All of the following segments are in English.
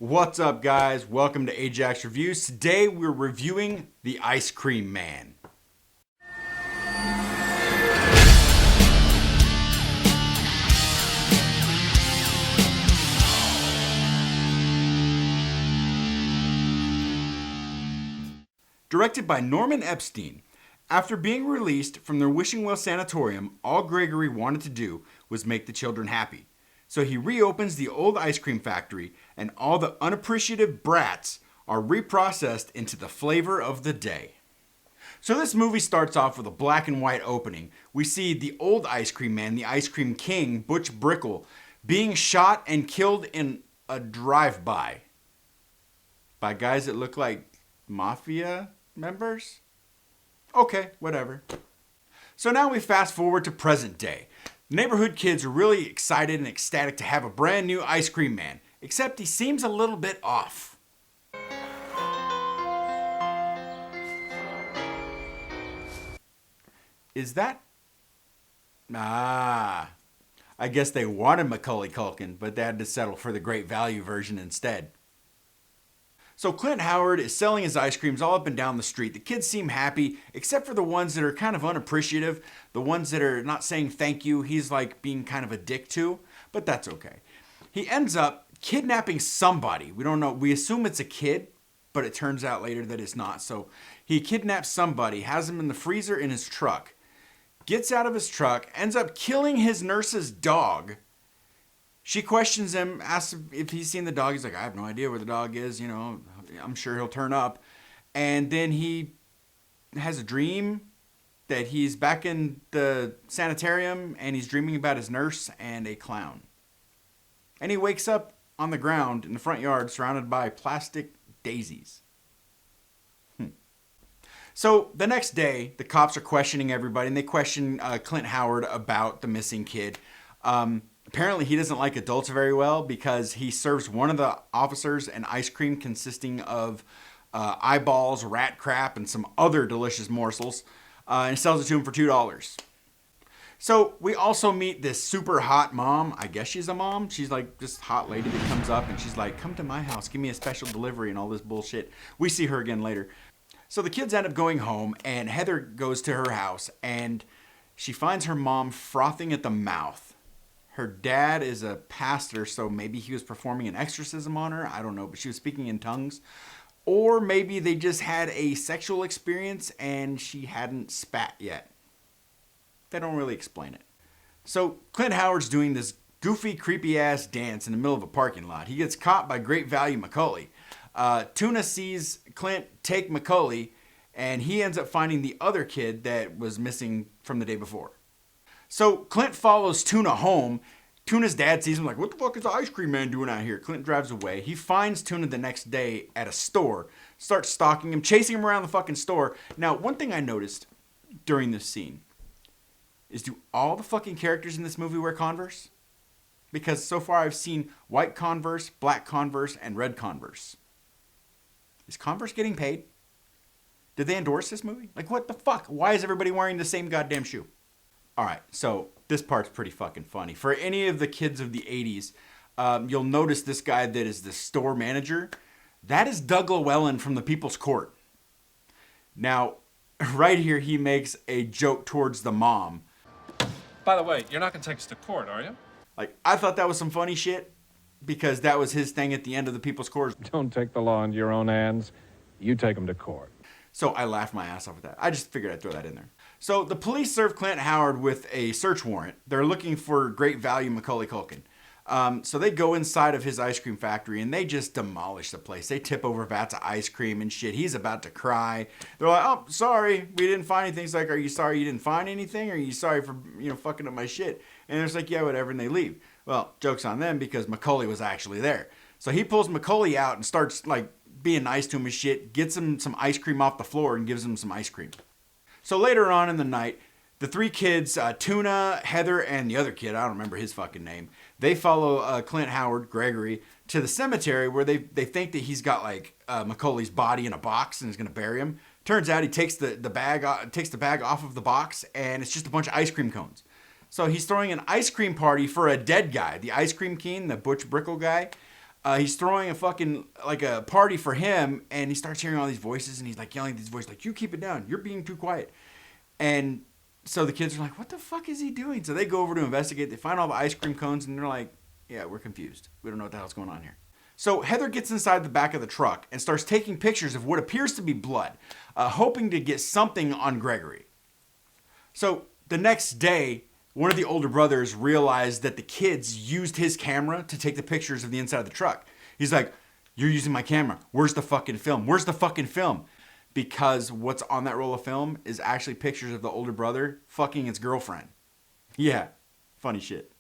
What's up, guys? Welcome to Ajax Reviews. Today we're reviewing The Ice Cream Man. Directed by Norman Apstein. After being released from their Wishing Well Sanatorium, all Gregory wanted to do was make the children happy. So he reopens the old ice cream factory, and all the unappreciative brats are reprocessed into the flavor of the day. So this movie starts off with a black and white opening. We see the old ice cream man, the ice cream king, Butch Brickle, being shot and killed in a drive-by by guys that look like mafia members? Okay, whatever. So now we fast forward to present day. Neighborhood kids are really excited and ecstatic to have a brand new ice cream man, except he seems a little bit off. Is that? I guess they wanted Macaulay Culkin, but they had to settle for the Great Value version instead. So Clint Howard is selling his ice creams all up and down the street. The kids seem happy, except for the ones that are kind of unappreciative. The ones that are not saying thank you, he's like being kind of a dick to, but that's okay. He ends up kidnapping somebody. We don't know. We assume it's a kid, but it turns out later that it's not. So he kidnaps somebody, has him in the freezer in his truck, gets out of his truck, ends up killing his nurse's dog. She questions him, asks if he's seen the dog. He's like, I have no idea where the dog is. You know, I'm sure he'll turn up. And then he has a dream that he's back in the sanitarium and he's dreaming about his nurse and a clown. And he wakes up on the ground in the front yard surrounded by plastic daisies. So the next day, the cops are questioning everybody, and they question Clint Howard about the missing kid. Apparently, he doesn't like adults very well because he serves one of the officers an ice cream consisting of eyeballs, rat crap, and some other delicious morsels, and sells it to him for $2. So we also meet this super hot mom. I guess she's a mom. She's like this hot lady that comes up, and she's like, come to my house, give me a special delivery and all this bullshit. We see her again later. So the kids end up going home, and Heather goes to her house, and she finds her mom frothing at the mouth. Her dad is a pastor, so maybe he was performing an exorcism on her. I don't know, but she was speaking in tongues. Or maybe they just had a sexual experience and she hadn't spat yet. They don't really explain it. So Clint Howard's doing this goofy, creepy-ass dance in the middle of a parking lot. He gets caught by Great Value Macaulay. Tuna sees Clint take Macaulay, and he ends up finding the other kid that was missing from the day before. So Clint follows Tuna home. Tuna's dad sees him like, what the fuck is the ice cream man doing out here? Clint drives away. He finds Tuna the next day at a store, starts stalking him, chasing him around the fucking store. Now, one thing I noticed during this scene is, do all the fucking characters in this movie wear Converse? Because so far I've seen white Converse, black Converse, and red Converse. Is Converse getting paid? Did they endorse this movie? Like, what the fuck? Why is everybody wearing the same goddamn shoe? All right, so this part's pretty fucking funny. For any of the kids of the 80s, you'll notice this guy that is the store manager. That is Doug Llewellyn from The People's Court. Now, right here, he makes a joke towards the mom. By the way, you're not going to take us to court, are you? Like, I thought that was some funny shit because that was his thing at the end of The People's Court. Don't take the law into your own hands. You take them to court. So I laughed my ass off at that. I just figured I'd throw that in there. So the police serve Clint Howard with a search warrant. They're looking for Great Value Macaulay Culkin. So they go inside of his ice cream factory and they just demolish the place. They tip over vats of ice cream and shit. He's about to cry. They're like, oh, sorry, we didn't find anything. He's like, are you sorry you didn't find anything? Or are you sorry for, fucking up my shit? And they're just like, yeah, whatever, and they leave. Well, joke's on them because Macaulay was actually there. So he pulls Macaulay out and starts like being nice to him and shit, gets him some ice cream off the floor and gives him some ice cream. So later on in the night, the three kids, Tuna, Heather, and the other kid, I don't remember his fucking name, they follow Clint Howard, Gregory, to the cemetery where they think that he's got like Macaulay's body in a box and is going to bury him. Turns out he takes the bag off of the box and it's just a bunch of ice cream cones. So he's throwing an ice cream party for a dead guy, the ice cream king, the Butch Brickle guy. He's throwing a fucking, like a party for him, and he starts hearing all these voices, and he's like yelling at these voices, like, you keep it down, you're being too quiet. And so the kids are like, what the fuck is he doing? So they go over to investigate. They find all the ice cream cones, and they're like, yeah, we're confused. We don't know what the hell's going on here. So Heather gets inside the back of the truck and starts taking pictures of what appears to be blood, hoping to get something on Gregory. So the next day, one of the older brothers realized that the kids used his camera to take the pictures of the inside of the truck. He's like, you're using my camera. Where's the fucking film? Where's the fucking film? Because what's on that roll of film is actually pictures of the older brother fucking his girlfriend. Yeah, funny shit.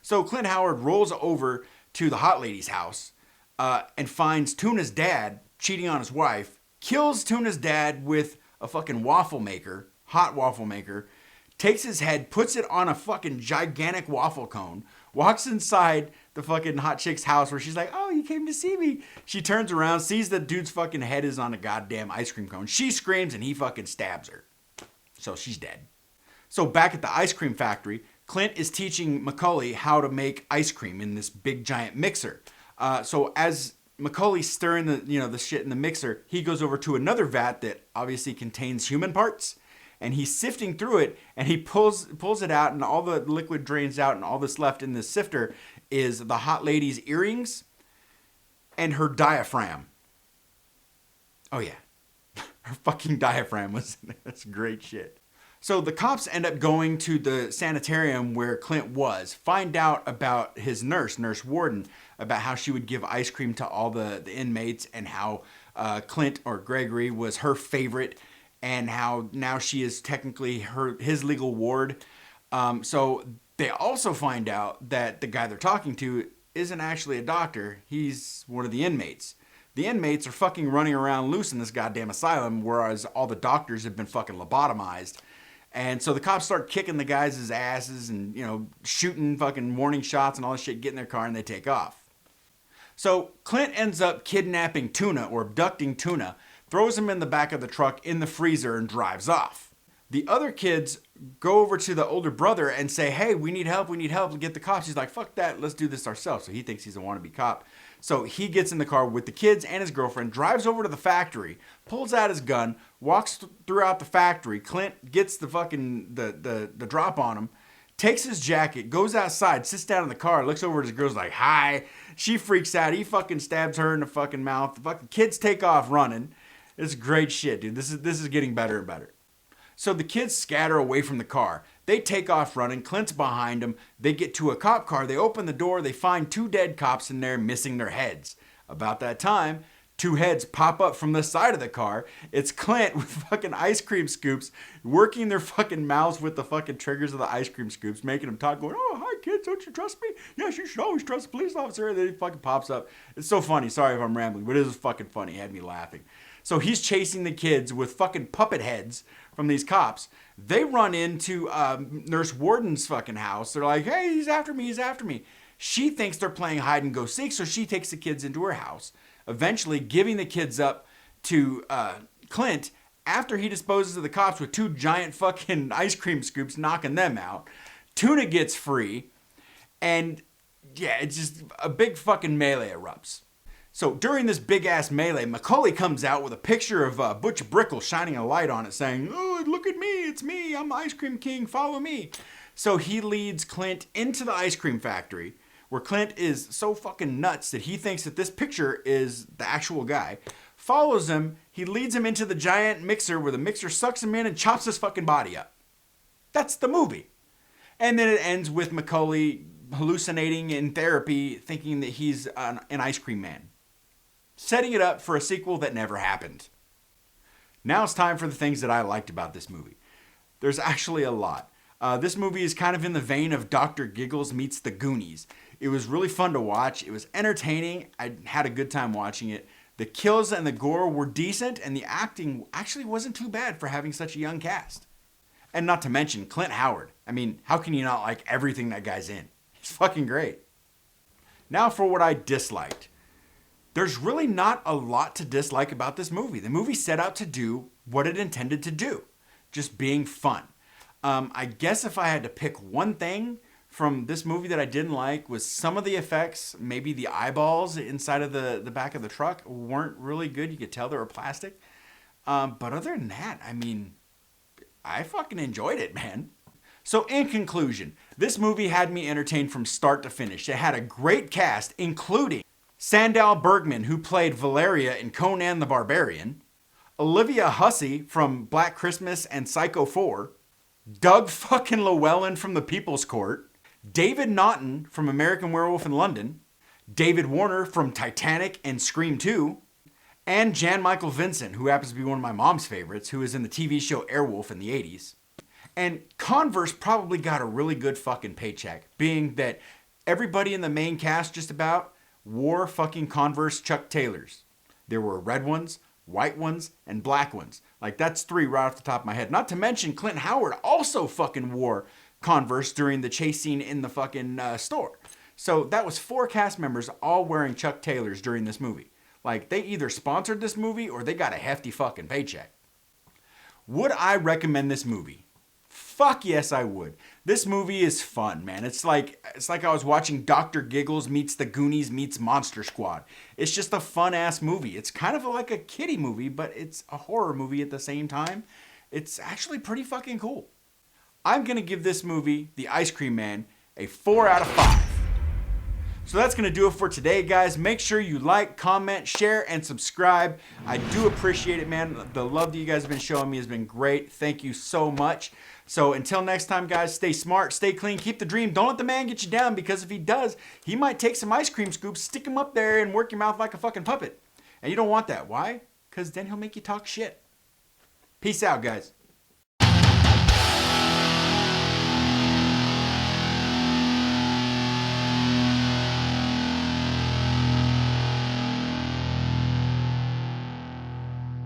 So Clint Howard rolls over to the hot lady's house and finds Tuna's dad cheating on his wife, kills Tuna's dad with a fucking waffle maker, hot waffle maker, takes his head, puts it on a fucking gigantic waffle cone, walks inside the fucking hot chick's house where she's like, oh, you came to see me. She turns around, sees the dude's fucking head is on a goddamn ice cream cone. She screams and he fucking stabs her. So she's dead. So back at the ice cream factory, Clint is teaching Macaulay how to make ice cream in this big giant mixer. So as Macaulay's stirring the shit in the mixer, he goes over to another vat that obviously contains human parts. And he's sifting through it, and he pulls it out, and all the liquid drains out, and all that's left in the sifter is the hot lady's earrings and her diaphragm. Oh yeah, her fucking diaphragm that's great shit. So the cops end up going to the sanitarium where Clint was, find out about his nurse Warden, about how she would give ice cream to all the inmates, and how Clint, or Gregory, was her favorite, and how now she is technically his legal ward. So they also find out that the guy they're talking to isn't actually a doctor. He's one of the inmates. The inmates are fucking running around loose in this goddamn asylum, whereas all the doctors have been fucking lobotomized. And so the cops start kicking the guys' asses and, shooting fucking warning shots and all this shit, get in their car, and they take off. So Clint ends up kidnapping Tuna, or abducting Tuna, throws him in the back of the truck in the freezer, and drives off. The other kids go over to the older brother and say, hey, we need help to get the cops. He's like, fuck that, let's do this ourselves. So he thinks he's a wannabe cop. So he gets in the car with the kids and his girlfriend, drives over to the factory, pulls out his gun, walks throughout the factory. Clint gets the fucking, the drop on him, takes his jacket, goes outside, sits down in the car, looks over at his girl's like, hi. She freaks out. He fucking stabs her in the fucking mouth. The fucking kids take off running. It's great shit, dude. This is getting better and better. So the kids scatter away from the car. They take off running. Clint's behind them. They get to a cop car. They open the door. They find 2 dead cops in there missing their heads. About that time, 2 heads pop up from the side of the car. It's Clint with fucking ice cream scoops, working their fucking mouths with the fucking triggers of the ice cream scoops, making them talk, going, oh, hi kids, don't you trust me? Yes, you should always trust a police officer. And then he fucking pops up. It's so funny. Sorry if I'm rambling, but it is fucking funny. It had me laughing. So he's chasing the kids with fucking puppet heads from these cops. They run into Nurse Warden's fucking house. They're like, hey, he's after me. She thinks they're playing hide and go seek, so she takes the kids into her house, eventually giving the kids up to Clint after he disposes of the cops with 2 giant fucking ice cream scoops, knocking them out. Tuna gets free, and yeah, it's just a big fucking melee erupts. So during this big-ass melee, Macaulay comes out with a picture of Butch Brickle shining a light on it saying, oh, look at me, it's me, I'm Ice Cream King, follow me. So he leads Clint into the ice cream factory, where Clint is so fucking nuts that he thinks that this picture is the actual guy. Follows him, he leads him into the giant mixer where the mixer sucks him in and chops his fucking body up. That's the movie. And then it ends with Macaulay hallucinating in therapy, thinking that he's an ice cream man, setting it up for a sequel that never happened. Now it's time for the things that I liked about this movie. There's actually a lot. This movie is kind of in the vein of Dr. Giggles meets The Goonies. It was really fun to watch. It was entertaining. I had a good time watching it. The kills and the gore were decent, and the acting actually wasn't too bad for having such a young cast. And not to mention Clint Howard. I mean, how can you not like everything that guy's in? He's fucking great. Now for what I disliked. There's really not a lot to dislike about this movie. The movie set out to do what it intended to do, just being fun. I guess if I had to pick one thing from this movie that I didn't like was some of the effects. Maybe the eyeballs inside of the back of the truck weren't really good. You could tell they were plastic. But other than that, I mean, I fucking enjoyed it, man. So in conclusion, this movie had me entertained from start to finish. It had a great cast, including Sandahl Bergman, who played Valeria in Conan the Barbarian, Olivia Hussey from Black Christmas and Psycho 4, Doug fucking Llewellyn from The People's Court, David Naughton from American Werewolf in London, David Warner from Titanic and Scream 2, and Jan Michael Vincent, who happens to be one of my mom's favorites, who was in the TV show Airwolf in the 80s. And Converse probably got a really good fucking paycheck, being that everybody in the main cast just about wore fucking Converse Chuck Taylors. There were red ones, white ones, and black ones. Like, that's 3 right off the top of my head. Not to mention Clint Howard also fucking wore Converse during the chase scene in the fucking store. So that was 4 cast members all wearing Chuck Taylors during this movie. Like, they either sponsored this movie or they got a hefty fucking paycheck. Would I recommend this movie? Fuck yes, I would. This movie is fun, man. It's like I was watching Dr. Giggles meets The Goonies meets Monster Squad. It's just a fun-ass movie. It's kind of like a kiddie movie, but it's a horror movie at the same time. It's actually pretty fucking cool. I'm going to give this movie, The Ice Cream Man, a 4 out of 5. So that's going to do it for today, guys. Make sure you like, comment, share, and subscribe. I do appreciate it, man. The love that you guys have been showing me has been great. Thank you so much. So until next time, guys, stay smart, stay clean, keep the dream. Don't let the man get you down, because if he does, he might take some ice cream scoops, stick them up there, and work your mouth like a fucking puppet. And you don't want that. Why? Because then he'll make you talk shit. Peace out, guys.